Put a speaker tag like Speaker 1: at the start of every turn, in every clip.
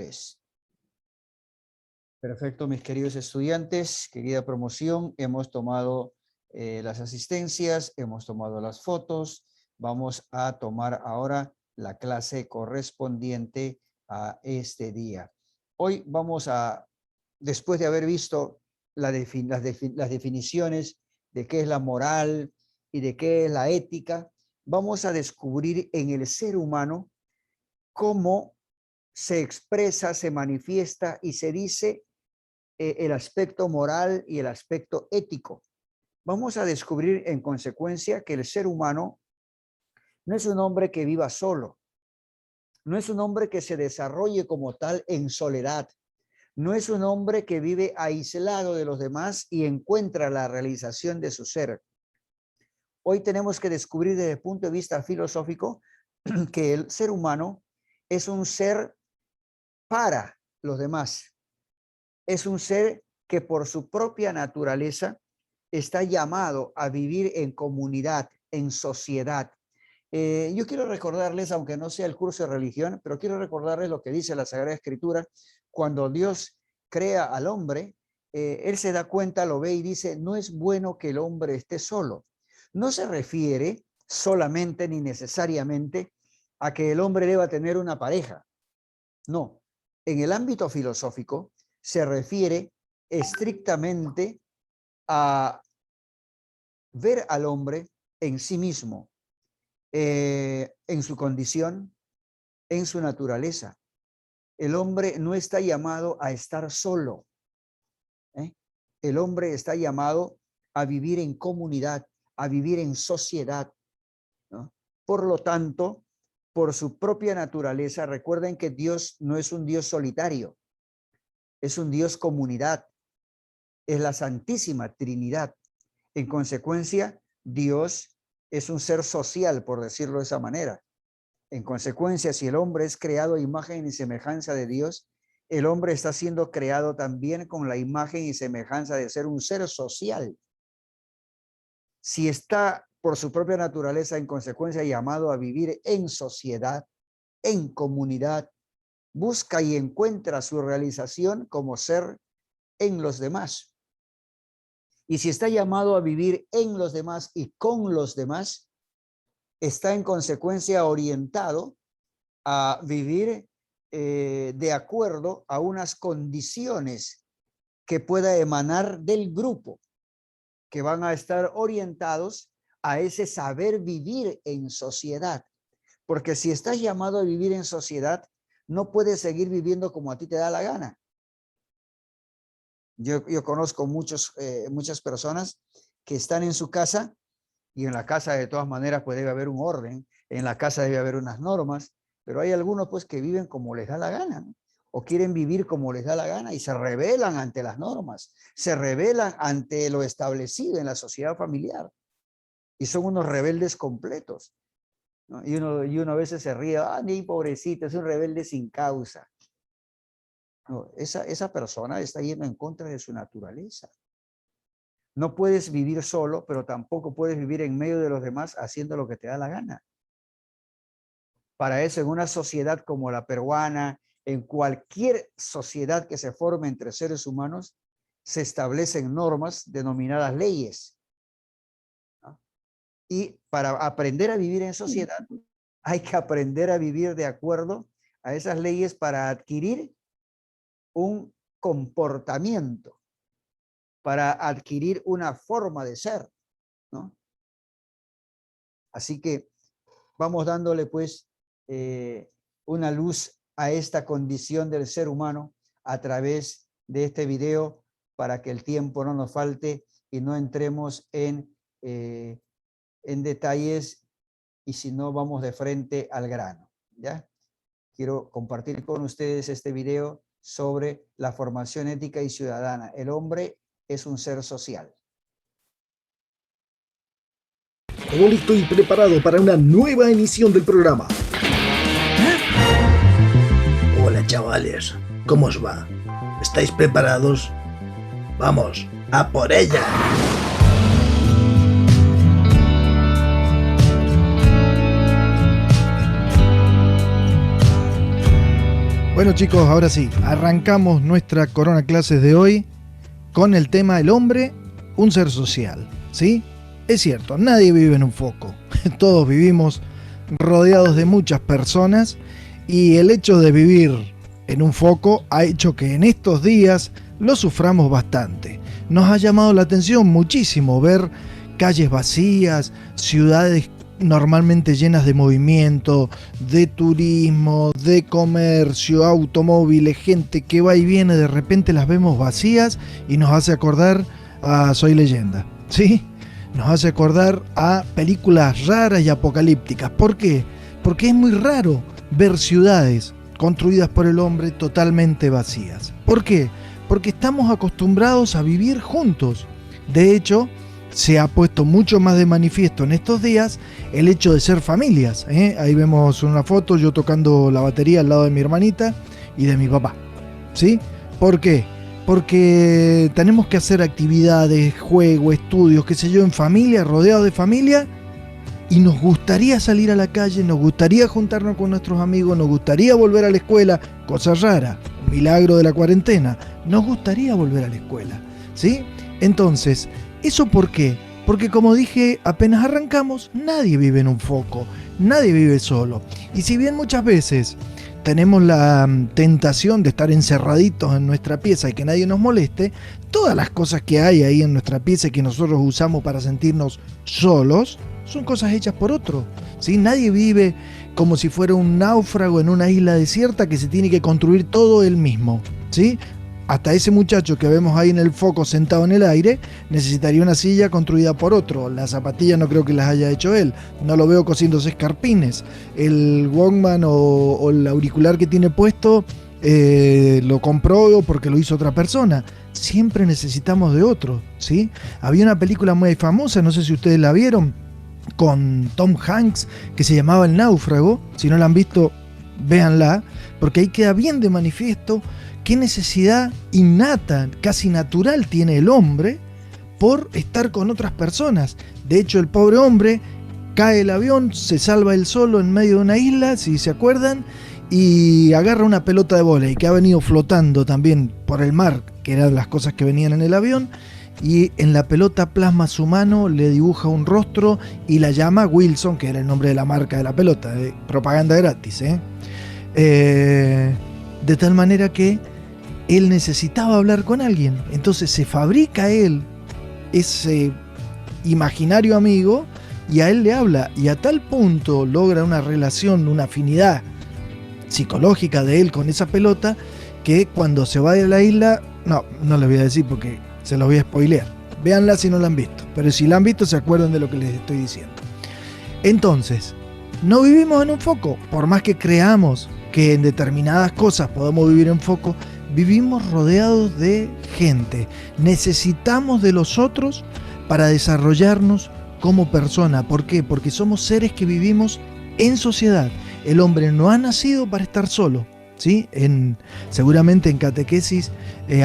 Speaker 1: 3. Perfecto, mis queridos estudiantes, querida promoción, hemos tomado las asistencias, hemos tomado las fotos, vamos a tomar ahora la clase correspondiente a este día. Hoy vamos a, después de haber visto las definiciones de qué es la moral y de qué es la ética, vamos a descubrir en el ser humano cómo se expresa, se manifiesta y se dice el aspecto moral y el aspecto ético. Vamos a descubrir en consecuencia que el ser humano no es un hombre que viva solo, no es un hombre que se desarrolle como tal en soledad, no es un hombre que vive aislado de los demás y encuentra la realización de su ser. Hoy tenemos que descubrir desde el punto de vista filosófico que el ser humano es un ser para los demás. Es un ser que por su propia naturaleza está llamado a vivir en comunidad, en sociedad. Yo quiero recordarles, aunque no sea el curso de religión, pero quiero recordarles lo que dice la Sagrada Escritura. Cuando Dios crea al hombre, Él se da cuenta, lo ve y dice, no es bueno que el hombre esté solo. No se refiere solamente ni necesariamente a que el hombre deba tener una pareja. No, en el ámbito filosófico se refiere estrictamente a ver al hombre en sí mismo, en su condición, en su naturaleza. El hombre no está llamado a estar solo. El hombre está llamado a vivir en comunidad, a vivir en sociedad, ¿no? Por lo tanto, por su propia naturaleza, recuerden que Dios no es un Dios solitario, es un Dios comunidad, es la Santísima Trinidad. En consecuencia, Dios es un ser social, por decirlo de esa manera. En consecuencia, si el hombre es creado a imagen y semejanza de Dios, el hombre está siendo creado también con la imagen y semejanza de ser un ser social. Si está por su propia naturaleza, en consecuencia, llamado a vivir en sociedad, en comunidad, busca y encuentra su realización como ser en los demás. Y si está llamado a vivir en los demás y con los demás, está en consecuencia orientado a vivir de acuerdo a unas condiciones que pueda emanar del grupo, que van a estar orientados a ese saber vivir en sociedad. Porque si estás llamado a vivir en sociedad, no puedes seguir viviendo como a ti te da la gana. Yo conozco muchas personas que están en su casa y en la casa de todas maneras pues debe haber un orden, en la casa debe haber unas normas, pero hay algunos pues que viven como les da la gana, ¿no? O quieren vivir como les da la gana y se rebelan ante las normas, se rebelan ante lo establecido en la sociedad familiar y son unos rebeldes completos, ¿no? Y uno a veces se ríe, ni pobrecito, es un rebelde sin causa. No, esa persona está yendo en contra de su naturaleza. No puedes vivir solo, pero tampoco puedes vivir en medio de los demás haciendo lo que te da la gana. Para eso, en una sociedad como la peruana, en cualquier sociedad que se forme entre seres humanos, se establecen normas denominadas leyes, ¿no? Y para aprender a vivir en sociedad, hay que aprender a vivir de acuerdo a esas leyes para adquirir un comportamiento, para adquirir una forma de ser, ¿no? Así que vamos dándole pues una luz a esta condición del ser humano a través de este video para que el tiempo no nos falte y no entremos en detalles y si no vamos de frente al grano, ¿ya? Quiero compartir con ustedes este video sobre la formación ética y ciudadana. El hombre es un ser social.
Speaker 2: Todo listo y preparado para una nueva emisión del programa. Hola chavales, ¿cómo os va? ¿Estáis preparados? ¡Vamos, a por ella!
Speaker 3: Bueno chicos, ahora sí, arrancamos nuestra Corona Clases de hoy con el tema el hombre, un ser social, ¿sí? Es cierto, nadie vive en un foco, todos vivimos rodeados de muchas personas y el hecho de vivir en un foco ha hecho que en estos días lo suframos bastante. Nos ha llamado la atención muchísimo ver calles vacías, ciudades normalmente llenas de movimiento, de turismo, de comercio, automóviles, gente que va y viene, de repente las vemos vacías y nos hace acordar a Soy Leyenda, ¿sí? Nos hace acordar a películas raras y apocalípticas. ¿Por qué? Porque es muy raro ver ciudades construidas por el hombre totalmente vacías. ¿Por qué? Porque estamos acostumbrados a vivir juntos. De hecho, se ha puesto mucho más de manifiesto en estos días el hecho de ser familias, ¿eh? Ahí vemos una foto, yo tocando la batería al lado de mi hermanita y de mi papá, ¿sí? ¿Por qué? Porque tenemos que hacer actividades, juegos, estudios, qué sé yo, en familia, rodeados de familia, y nos gustaría salir a la calle, nos gustaría juntarnos con nuestros amigos, nos gustaría volver a la escuela, cosa rara, milagro de la cuarentena, nos gustaría volver a la escuela, ¿sí? Entonces, ¿eso por qué? Porque como dije, apenas arrancamos, nadie vive en un foco, nadie vive solo. Y si bien muchas veces tenemos la tentación de estar encerraditos en nuestra pieza y que nadie nos moleste, todas las cosas que hay ahí en nuestra pieza y que nosotros usamos para sentirnos solos, son cosas hechas por otro, ¿sí? Nadie vive como si fuera un náufrago en una isla desierta que se tiene que construir todo él mismo, ¿sí? Hasta ese muchacho que vemos ahí en el foco sentado en el aire necesitaría una silla construida por otro. Las zapatillas no creo que las haya hecho él. No lo veo cosiéndose escarpines. El Walkman o el auricular que tiene puesto lo compró porque lo hizo otra persona. Siempre necesitamos de otro, ¿sí? Había una película muy famosa, no sé si ustedes la vieron, con Tom Hanks, que se llamaba El Náufrago. Si no la han visto, véanla, porque ahí queda bien de manifiesto qué necesidad innata, casi natural tiene el hombre por estar con otras personas. De hecho, el pobre hombre cae el avión, se salva él solo en medio de una isla, si se acuerdan, y agarra una pelota de vóley que ha venido flotando también por el mar, que eran las cosas que venían en el avión, y en la pelota plasma su mano, le dibuja un rostro y la llama Wilson, que era el nombre de la marca de la pelota, de propaganda gratis, de tal manera que él necesitaba hablar con alguien. Entonces se fabrica él ese imaginario amigo y a él le habla. Y a tal punto logra una relación, una afinidad psicológica de él con esa pelota, que cuando se va de la isla, no les voy a decir porque se los voy a spoilear. Véanla si no la han visto. Pero si la han visto se acuerdan de lo que les estoy diciendo. Entonces, no vivimos en un foco. Por más que creamos que en determinadas cosas podemos vivir en foco, vivimos rodeados de gente. Necesitamos de los otros para desarrollarnos como persona. ¿Por qué? Porque somos seres que vivimos en sociedad. El hombre no ha nacido para estar solo, ¿sí? Seguramente en catequesis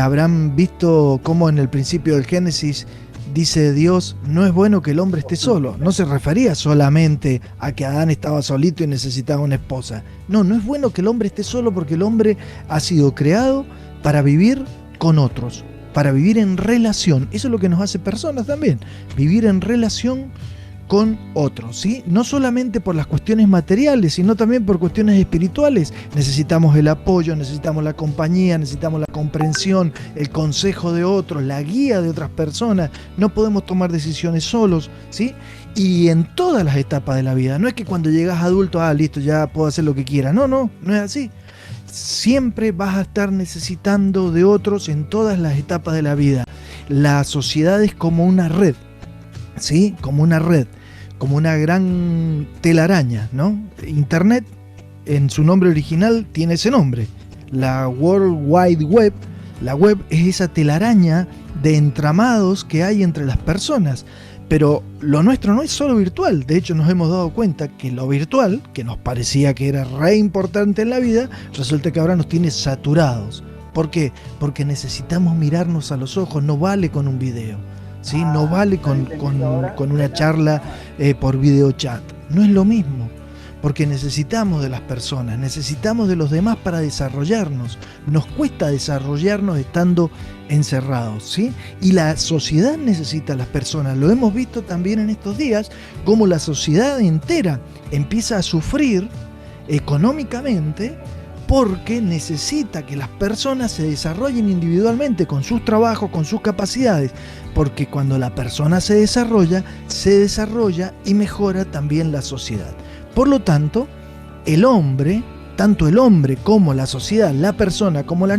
Speaker 3: habrán visto cómo en el principio del Génesis dice Dios, no es bueno que el hombre esté solo. No se refería solamente a que Adán estaba solito y necesitaba una esposa. No es bueno que el hombre esté solo, porque el hombre ha sido creado para vivir con otros, para vivir en relación. Eso es lo que nos hace personas también, vivir en relación con otros, ¿sí? No solamente por las cuestiones materiales, sino también por cuestiones espirituales. Necesitamos el apoyo, necesitamos la compañía, necesitamos la comprensión, el consejo de otros, la guía de otras personas. No podemos tomar decisiones solos, ¿sí? Y en todas las etapas de la vida. No es que cuando llegas adulto, listo, ya puedo hacer lo que quiera. No es así. Siempre vas a estar necesitando de otros en todas las etapas de la vida. La sociedad es como una red, ¿sí? Como una red, como una gran telaraña, ¿no? Internet, en su nombre original, tiene ese nombre. La World Wide Web, la web es esa telaraña de entramados que hay entre las personas. Pero lo nuestro no es solo virtual. De hecho, nos hemos dado cuenta que lo virtual, que nos parecía que era re importante en la vida, resulta que ahora nos tiene saturados. ¿Por qué? Porque necesitamos mirarnos a los ojos. No vale con un video, ¿sí? No vale con una charla por video chat. No es lo mismo. porque necesitamos de las personas, necesitamos de los demás para desarrollarnos. Nos cuesta desarrollarnos estando encerrados, ¿sí? Y la sociedad necesita a las personas. Lo hemos visto también en estos días, cómo la sociedad entera empieza a sufrir económicamente porque necesita que las personas se desarrollen individualmente con sus trabajos, con sus capacidades, porque cuando la persona se desarrolla y mejora también la sociedad. Por lo tanto, el hombre, tanto el hombre como la sociedad, la persona como la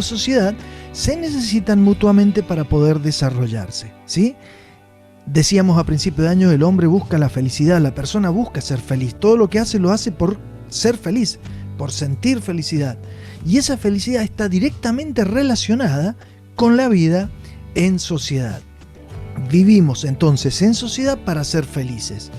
Speaker 3: sociedad, se necesitan mutuamente para poder desarrollarse, ¿sí? Decíamos a principio de año, el hombre busca la felicidad, la persona busca ser feliz. Todo lo que hace lo hace por ser feliz, por sentir felicidad. Y esa felicidad está directamente relacionada con la vida en sociedad. Vivimos entonces en sociedad para ser felices.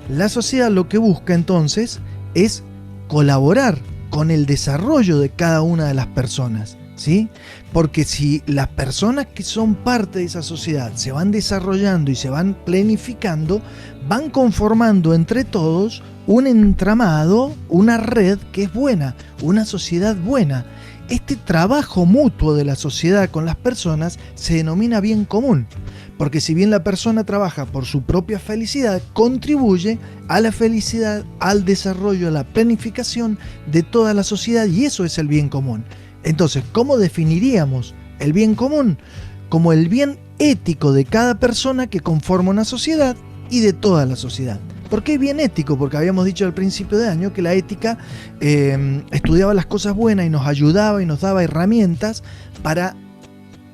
Speaker 3: La sociedad lo que busca entonces es colaborar con el desarrollo de cada una de las personas, ¿sí? Porque si las personas que son parte de esa sociedad se van desarrollando y se van planificando, van conformando entre todos un entramado, una red que es buena, una sociedad buena. Este trabajo mutuo de la sociedad con las personas se denomina bien común, porque si bien la persona trabaja por su propia felicidad, contribuye a la felicidad, al desarrollo, a la planificación de toda la sociedad, y eso es el bien común. Entonces, ¿cómo definiríamos el bien común? Como el bien ético de cada persona que conforma una sociedad y de toda la sociedad. ¿Por qué bien ético? Porque habíamos dicho al principio de año que la ética estudiaba las cosas buenas y nos ayudaba y nos daba herramientas para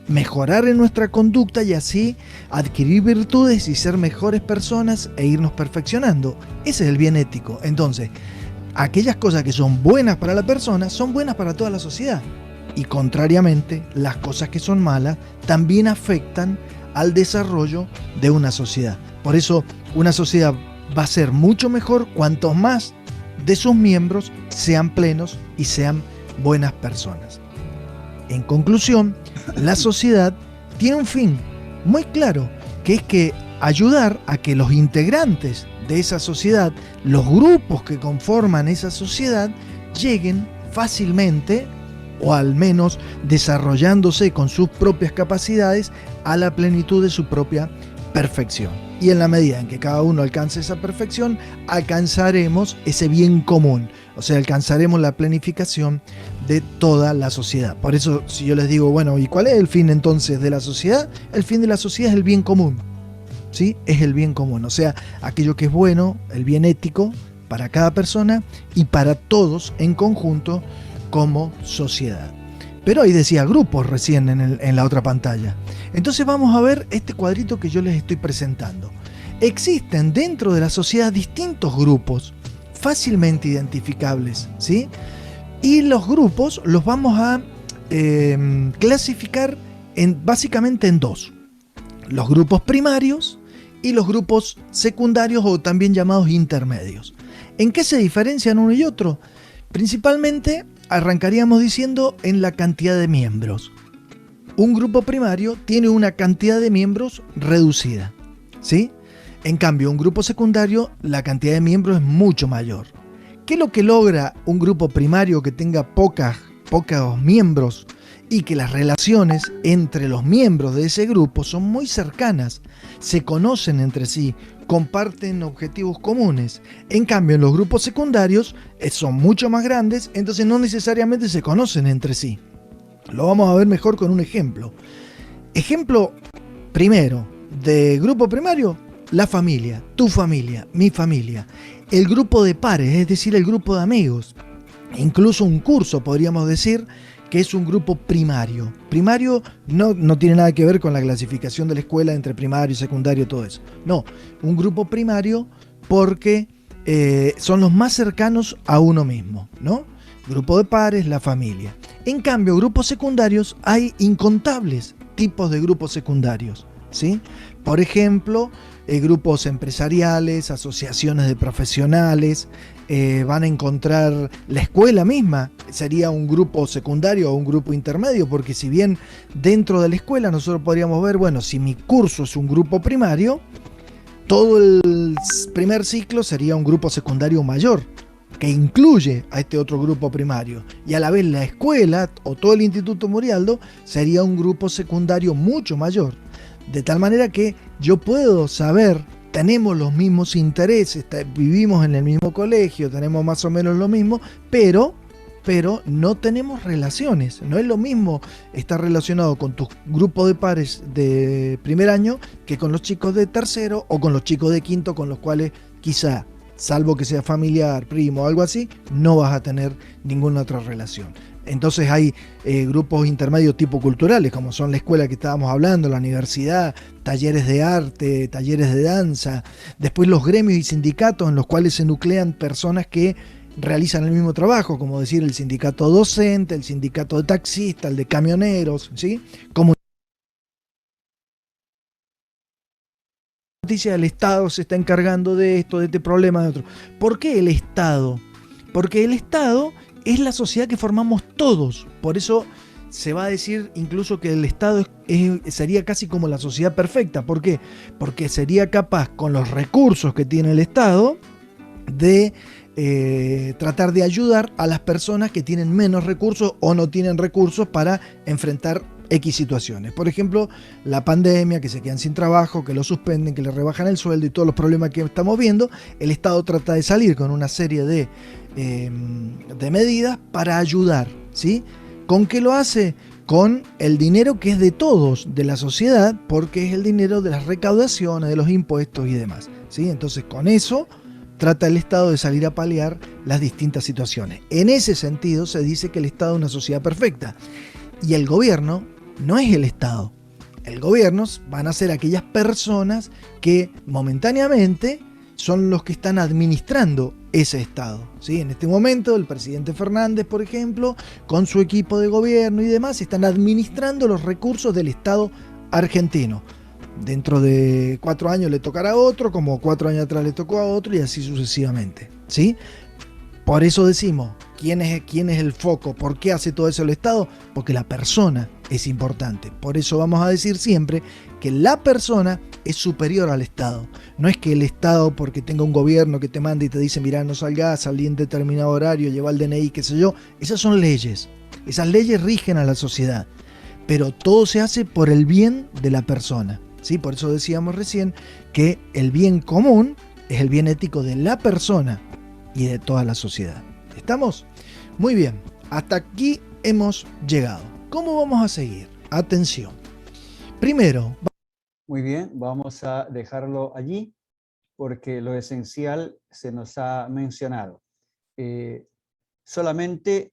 Speaker 3: mejorar en nuestra conducta y así adquirir virtudes y ser mejores personas e irnos perfeccionando. Ese es el bien ético. Entonces, aquellas cosas que son buenas para la persona son buenas para toda la sociedad. Y contrariamente, las cosas que son malas también afectan al desarrollo de una sociedad. Por eso, una sociedad va a ser mucho mejor cuantos más de sus miembros sean plenos y sean buenas personas. En conclusión, la sociedad tiene un fin muy claro, que es que ayudar a que los integrantes de esa sociedad, los grupos que conforman esa sociedad, lleguen fácilmente, o al menos desarrollándose con sus propias capacidades, a la plenitud de su propia perfección. Y en la medida en que cada uno alcance esa perfección, alcanzaremos ese bien común, o sea, alcanzaremos la planificación de toda la sociedad. Por eso, si yo les digo, bueno, ¿y cuál es el fin entonces de la sociedad? El fin de la sociedad es el bien común, ¿sí? Es el bien común, o sea, aquello que es bueno, el bien ético para cada persona y para todos en conjunto como sociedad. Pero ahí decía grupos recién en la otra pantalla. Entonces vamos a ver este cuadrito que yo les estoy presentando. Existen dentro de la sociedad distintos grupos fácilmente identificables, ¿sí? Y los grupos los vamos a clasificar básicamente en dos. Los grupos primarios y los grupos secundarios o también llamados intermedios. ¿En qué se diferencian uno y otro? Principalmente arrancaríamos diciendo en la cantidad de miembros. Un grupo primario tiene una cantidad de miembros reducida, ¿sí? En cambio, un grupo secundario, la cantidad de miembros es mucho mayor. ¿Qué es lo que logra un grupo primario que tenga pocos miembros y que las relaciones entre los miembros de ese grupo son muy cercanas? Se conocen entre sí, comparten objetivos comunes. En cambio, en los grupos secundarios son mucho más grandes, entonces no necesariamente se conocen entre sí. Lo vamos a ver mejor con un ejemplo. Ejemplo primero de grupo primario, la familia, tu familia, mi familia. El grupo de pares, es decir, el grupo de amigos. Incluso un curso, podríamos decir, que es un grupo primario. Primario no tiene nada que ver con la clasificación de la escuela entre primario, secundario, todo eso. No, un grupo primario porque son los más cercanos a uno mismo, ¿no? Grupo de pares, la familia. En cambio, grupos secundarios, hay incontables tipos de grupos secundarios, ¿sí? Por ejemplo, grupos empresariales, asociaciones de profesionales, van a encontrar la escuela misma, sería un grupo secundario o un grupo intermedio, porque si bien dentro de la escuela nosotros podríamos ver, bueno, si mi curso es un grupo primario, todo el primer ciclo sería un grupo secundario mayor. que incluye a este otro grupo primario, y a la vez la escuela o todo el Instituto Murialdo sería un grupo secundario mucho mayor, de tal manera que yo puedo saber, tenemos los mismos intereses, vivimos en el mismo colegio, tenemos más o menos lo mismo, pero no tenemos relaciones. No es lo mismo estar relacionado con tu grupo de pares de primer año que con los chicos de tercero o con los chicos de quinto, con los cuales quizá, salvo que sea familiar, primo o algo así, no vas a tener ninguna otra relación. Entonces hay grupos intermedios tipo culturales, como son la escuela que estábamos hablando, la universidad, talleres de arte, talleres de danza, después los gremios y sindicatos en los cuales se nuclean personas que realizan el mismo trabajo, como decir el sindicato docente, el sindicato de taxistas, el de camioneros, ¿sí? Como noticia, el Estado se está encargando de esto, de este problema, de otro. ¿Por qué el Estado? Porque el Estado es la sociedad que formamos todos. Por eso se va a decir incluso que el Estado sería casi como la sociedad perfecta. ¿Por qué? Porque sería capaz, con los recursos que tiene el Estado, de tratar de ayudar a las personas que tienen menos recursos o no tienen recursos para enfrentar X situaciones. Por ejemplo, la pandemia, que se quedan sin trabajo, que lo suspenden, que les rebajan el sueldo y todos los problemas que estamos viendo. El Estado trata de salir con una serie de medidas para ayudar, ¿sí? ¿Con qué lo hace? Con el dinero que es de todos, de la sociedad, porque es el dinero de las recaudaciones, de los impuestos y demás, ¿sí? Entonces, con eso trata el Estado de salir a paliar las distintas situaciones. En ese sentido, se dice que el Estado es una sociedad perfecta. Y el gobierno no es el Estado. El gobierno van a ser aquellas personas que momentáneamente son los que están administrando ese Estado, ¿sí? En este momento, el presidente Fernández, por ejemplo, con su equipo de gobierno y demás, están administrando los recursos del Estado argentino. Dentro de 4 años le tocará a otro, como 4 años atrás le tocó a otro, y así sucesivamente, ¿sí? Por eso decimos, ¿quién es el foco? ¿Por qué hace todo eso el Estado? Porque la persona es importante. Por eso vamos a decir siempre que la persona es superior al Estado. No es que el Estado, porque tenga un gobierno que te manda y te dice, mirá, no salgas, salí en determinado horario, lleva el DNI, qué sé yo. Esas son leyes. Esas leyes rigen a la sociedad. Pero todo se hace por el bien de la persona, ¿sí? Por eso decíamos recién que el bien común es el bien ético de la persona y de toda la sociedad. ¿Estamos? Muy bien, hasta aquí hemos llegado. ¿Cómo vamos a seguir? Atención. Primero.
Speaker 1: Muy bien, vamos a dejarlo allí porque lo esencial se nos ha mencionado. Solamente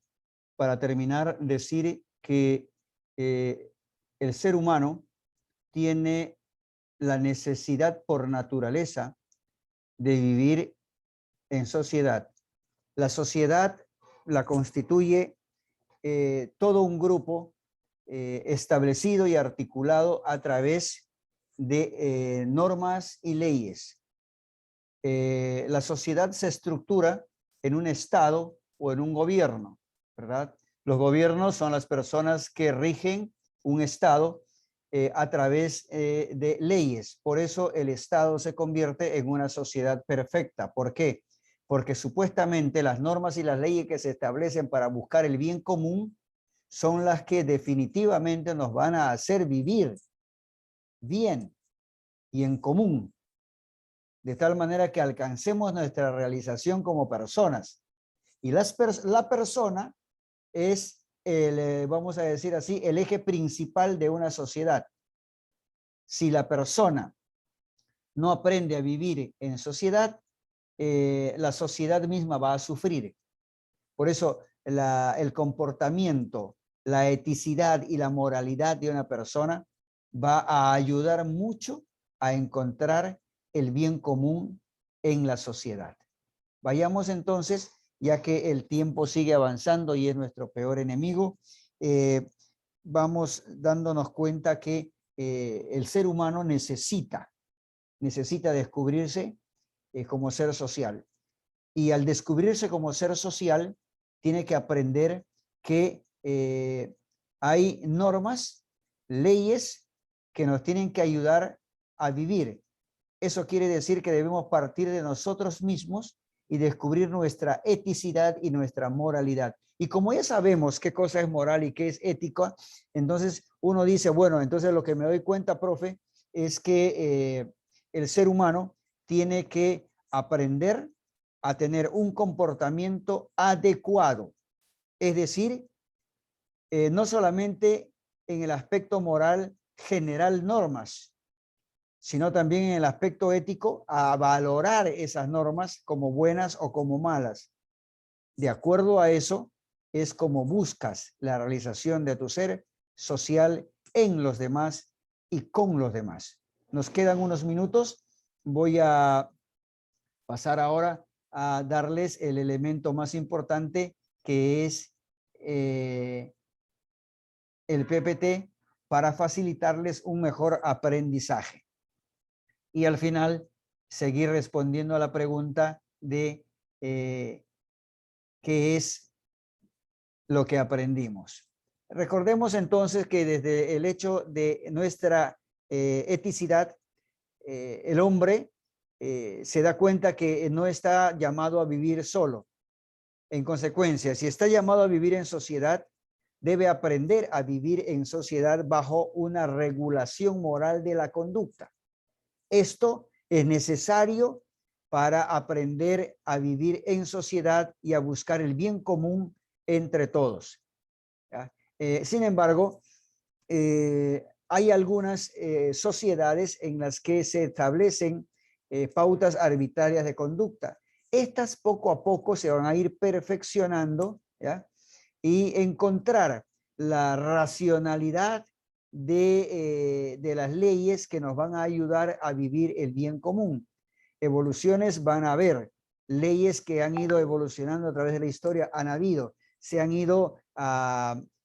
Speaker 1: para terminar, decir que el ser humano tiene la necesidad por naturaleza de vivir en sociedad. La sociedad la constituye todo un grupo establecido y articulado a través de normas y leyes. La sociedad se estructura en un estado o en un gobierno, ¿verdad? Los gobiernos son las personas que rigen un estado a través de leyes. Por eso el estado se convierte en una sociedad perfecta. ¿Por qué? Porque supuestamente las normas y las leyes que se establecen para buscar el bien común son las que definitivamente nos van a hacer vivir bien y en común, de tal manera que alcancemos nuestra realización como personas. Y la persona es, vamos a decir así, el eje principal de una sociedad. Si la persona no aprende a vivir en sociedad, la sociedad misma va a sufrir. Por eso el comportamiento, la eticidad y la moralidad de una persona va a ayudar mucho a encontrar el bien común en la sociedad. Vayamos entonces, ya que el tiempo sigue avanzando y es nuestro peor enemigo, vamos dándonos cuenta que el ser humano necesita descubrirse como ser social. Y al descubrirse como ser social, tiene que aprender que hay normas, leyes que nos tienen que ayudar a vivir. Eso quiere decir que debemos partir de nosotros mismos y descubrir nuestra eticidad y nuestra moralidad. Y como ya sabemos qué cosa es moral y qué es ética, entonces uno dice, bueno, entonces lo que me doy cuenta, profe, es que el ser humano tiene que aprender a tener un comportamiento adecuado. Es decir, no solamente en el aspecto moral general normas, sino también en el aspecto ético a valorar esas normas como buenas o como malas. De acuerdo a eso, es como buscas la realización de tu ser social en los demás y con los demás. Nos quedan unos minutos. Voy a pasar ahora a darles el elemento más importante, que es el PPT, para facilitarles un mejor aprendizaje. Y al final, seguir respondiendo a la pregunta de qué es lo que aprendimos. Recordemos entonces que desde el hecho de nuestra eticidad, el hombre se da cuenta que no está llamado a vivir solo. En consecuencia, si está llamado a vivir en sociedad, debe aprender a vivir en sociedad bajo una regulación moral de la conducta. Esto es necesario para aprender a vivir en sociedad y a buscar el bien común entre todos. Sin embargo, hay algunas sociedades en las que se establecen pautas arbitrarias de conducta. Estas poco a poco se van a ir perfeccionando, ¿ya? Y encontrar la racionalidad de las leyes que nos van a ayudar a vivir el bien común. Evoluciones van a haber, leyes que han ido evolucionando a través de la historia han habido, se han ido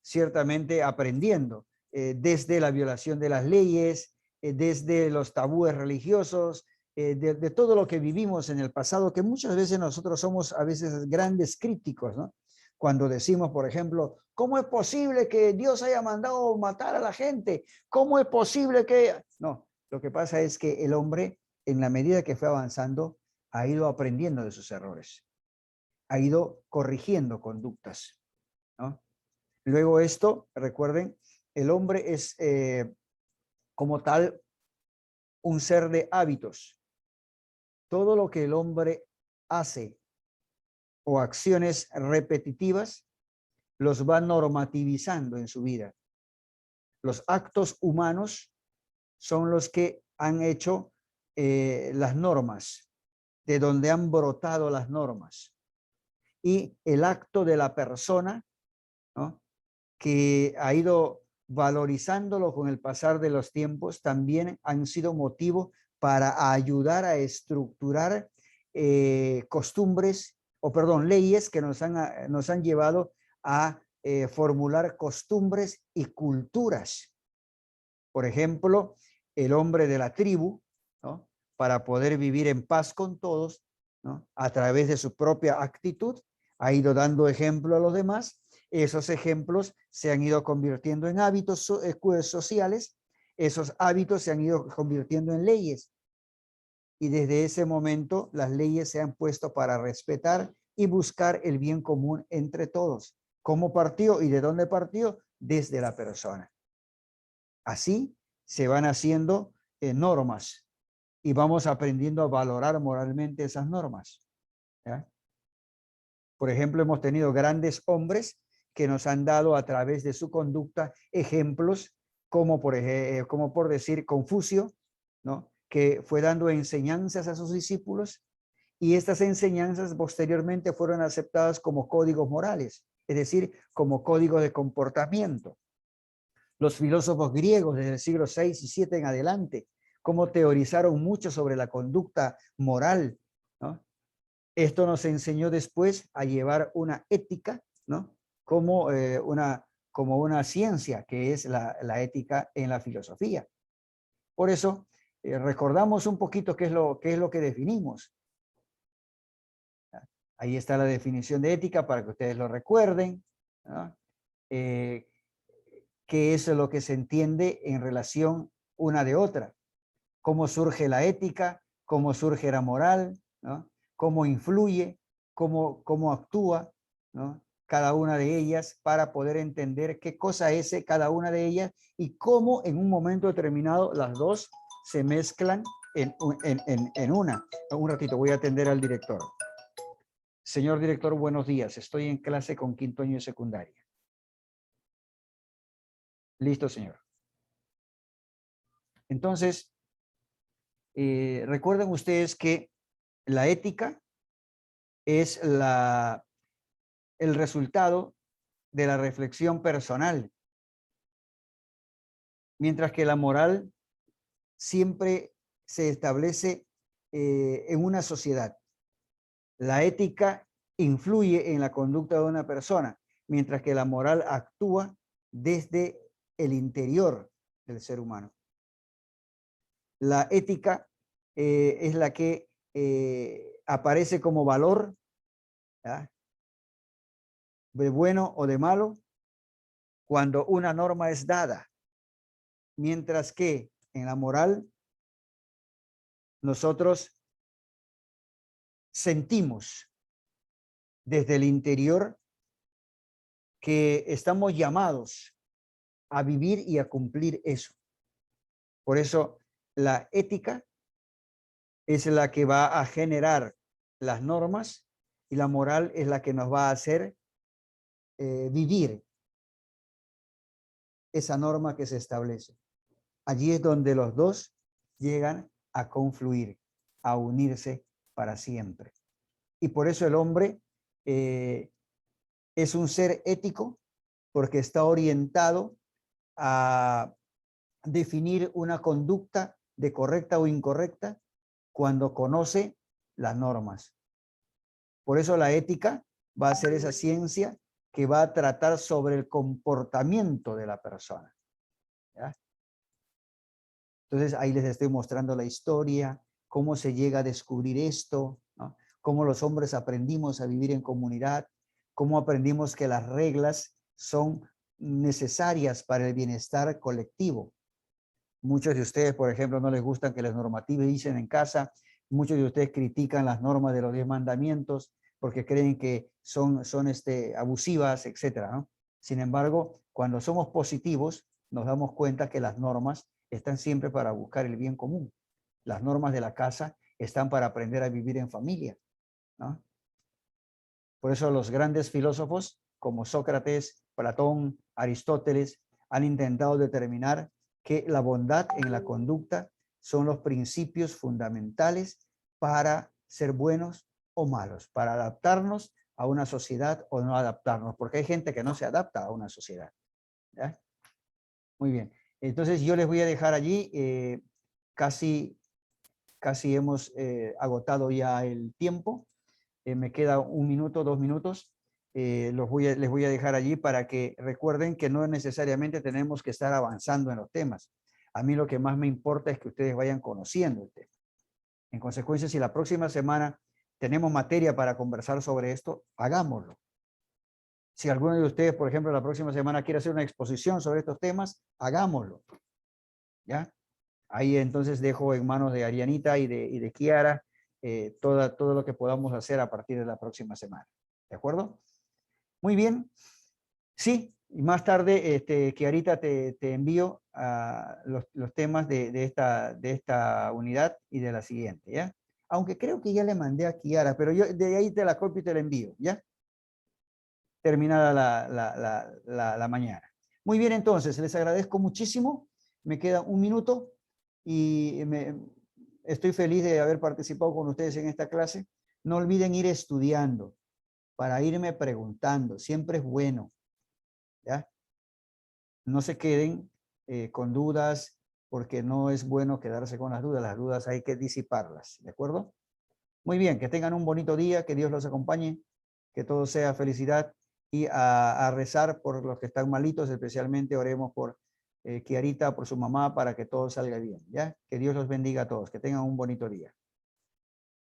Speaker 1: ciertamente aprendiendo, desde la violación de las leyes, desde los tabúes religiosos, de todo lo que vivimos en el pasado, que muchas veces nosotros somos a veces grandes críticos, ¿no? Cuando decimos, por ejemplo, ¿cómo es posible que Dios haya mandado matar a la gente? ¿Cómo es posible que...? No, lo que pasa es que el hombre, en la medida que fue avanzando, ha ido aprendiendo de sus errores, ha ido corrigiendo conductas, ¿no? Luego esto, recuerden, el hombre es como tal un ser de hábitos. Todo lo que el hombre hace o acciones repetitivas los va normativizando en su vida. Los actos humanos son los que han hecho las normas, de donde han brotado las normas. Y el acto de la persona, ¿no?, que ha ido valorizándolo con el pasar de los tiempos, también han sido motivo para ayudar a estructurar leyes que nos han llevado a formular costumbres y culturas. Por ejemplo, el hombre de la tribu, ¿no?, para poder vivir en paz con todos, ¿no?, a través de su propia actitud, ha ido dando ejemplo a los demás. Esos ejemplos se han ido convirtiendo en hábitos sociales. Esos hábitos se han ido convirtiendo en leyes. Y desde ese momento las leyes se han puesto para respetar y buscar el bien común entre todos. ¿Cómo partió y de dónde partió? Desde la persona. Así se van haciendo normas y vamos aprendiendo a valorar moralmente esas normas, ¿ya? Por ejemplo, hemos tenido grandes hombres que nos han dado a través de su conducta ejemplos, como por decir Confucio, ¿no?, que fue dando enseñanzas a sus discípulos, y estas enseñanzas posteriormente fueron aceptadas como códigos morales, es decir, como códigos de comportamiento. Los filósofos griegos desde el siglo VI y VII en adelante, cómo teorizaron mucho sobre la conducta moral, ¿no? Esto nos enseñó después a llevar una ética, ¿no?, como una ciencia, que es la ética en la filosofía. Por eso, recordamos un poquito qué es lo que definimos. Ahí está la definición de ética para que ustedes lo recuerden, ¿no? ¿Qué es lo que se entiende en relación una de otra? ¿Cómo surge la ética? ¿Cómo surge la moral? ¿No? cómo influye, cómo actúa, ¿no? Cada una de ellas para poder entender qué cosa es cada una de ellas y cómo en un momento determinado las dos se mezclan en una. Un ratito, voy a atender al director. Señor director, buenos días. Estoy en clase con quinto año de secundaria. Listo, señor. Entonces, recuerden ustedes que la ética es el resultado de la reflexión personal, mientras que la moral siempre se establece en una sociedad. La ética influye en la conducta de una persona, mientras que la moral actúa desde el interior del ser humano. La ética es la que aparece como valor, ¿ya?, de bueno o de malo, cuando una norma es dada, mientras que en la moral nosotros sentimos desde el interior que estamos llamados a vivir y a cumplir eso. Por eso la ética es la que va a generar las normas y la moral es la que nos va a hacer vivir esa norma que se establece. Allí es donde los dos llegan a confluir, a unirse para siempre. Y por eso el hombre es un ser ético, porque está orientado a definir una conducta de correcta o incorrecta cuando conoce las normas. Por eso la ética va a ser esa ciencia que va a tratar sobre el comportamiento de la persona, ¿ya? Entonces ahí les estoy mostrando la historia, cómo se llega a descubrir esto, ¿no? Cómo los hombres aprendimos a vivir en comunidad, cómo aprendimos que las reglas son necesarias para el bienestar colectivo. Muchos de ustedes, por ejemplo, no les gustan que les normativicen en casa. Muchos de ustedes critican las normas de los 10 mandamientos porque creen que son abusivas, etcétera, ¿no? Sin embargo, cuando somos positivos, nos damos cuenta que las normas están siempre para buscar el bien común. Las normas de la casa están para aprender a vivir en familia, ¿no? Por eso los grandes filósofos como Sócrates, Platón, Aristóteles han intentado determinar que la bondad en la conducta son los principios fundamentales para ser buenos o malos, para adaptarnos a una sociedad o no adaptarnos, porque hay gente que no se adapta a una sociedad, ¿ya? Muy bien, entonces yo les voy a dejar allí, casi hemos agotado ya el tiempo, me queda 1 minuto, 2 minutos, les voy a dejar allí para que recuerden que no necesariamente tenemos que estar avanzando en los temas. A mí lo que más me importa es que ustedes vayan conociendo el tema. En consecuencia, si la próxima semana tenemos materia para conversar sobre esto, hagámoslo. Si alguno de ustedes, por ejemplo, la próxima semana quiere hacer una exposición sobre estos temas, hagámoslo, ¿ya? Ahí entonces dejo en manos de Arianita y de Kiara todo lo que podamos hacer a partir de la próxima semana. ¿De acuerdo? Muy bien. Sí, y más tarde, Kiarita, te envío los temas de esta unidad y de la siguiente, ¿ya? Aunque creo que ya le mandé a Kiara, pero yo de ahí te la copio y te la envío, ¿ya? Terminada la mañana. Muy bien, entonces, les agradezco muchísimo. Me queda 1 minuto y estoy feliz de haber participado con ustedes en esta clase. No olviden ir estudiando para irme preguntando. Siempre es bueno, ¿ya? No se queden con dudas, porque no es bueno quedarse con las dudas hay que disiparlas, ¿de acuerdo? Muy bien, que tengan un bonito día, que Dios los acompañe, que todo sea felicidad y a rezar por los que están malitos, especialmente oremos por Kiarita, por su mamá, para que todo salga bien, ¿ya? Que Dios los bendiga a todos, que tengan un bonito día.